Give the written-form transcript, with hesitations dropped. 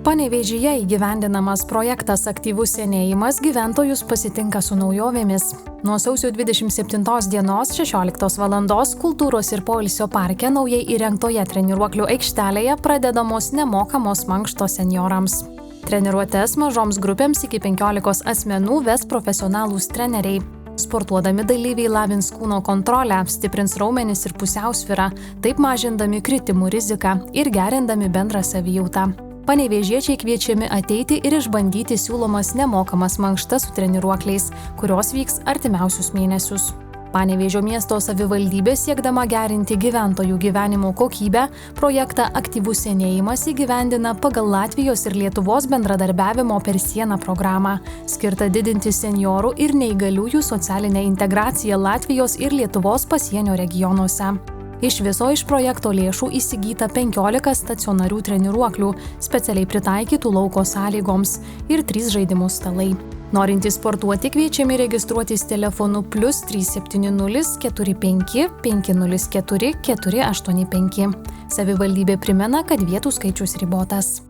Panevėžyje įgyvendinamas projektas Aktyvus senėjimas gyventojus pasitinka su naujovėmis. Nuo sausio 27 dienos 16 valandos Kultūros ir poilsio parke naujai įrengtoje treniruoklių aikštelėje pradedamos nemokamos mankštos senjorams. Treniruotes mažoms grupėms iki 15 asmenų ves profesionalūs treneriai. Sportuodami dalyviai lavins kūno kontrolę, stiprins raumenis ir pusiausvyrą, taip mažindami kritimų riziką ir gerindami bendrą savijautą. Panevėžiečiai kviečiami ateiti ir išbandyti siūlomas nemokamas mankštas su treniruokliais, kurios vyks artimiausius mėnesius. Panevėžio miesto savivaldybė siekdama gerinti gyventojų gyvenimo kokybę, projektą Aktyvus senėjimas įgyvendina pagal Latvijos ir Lietuvos bendradarbiavimo per sieną programą, skirtą didinti senjorų ir neįgaliųjų socialinę integraciją Latvijos ir Lietuvos pasienio regionuose. Iš viso iš projekto lėšų įsigyta 15 stacionarių treniruoklių, specialiai pritaikytų lauko sąlygoms ir 3 žaidimų stalai. Norintys sportuoti kviečiami registruotis telefonu +370 45 504 485. Savivaldybė primena, kad vietų skaičius ribotas.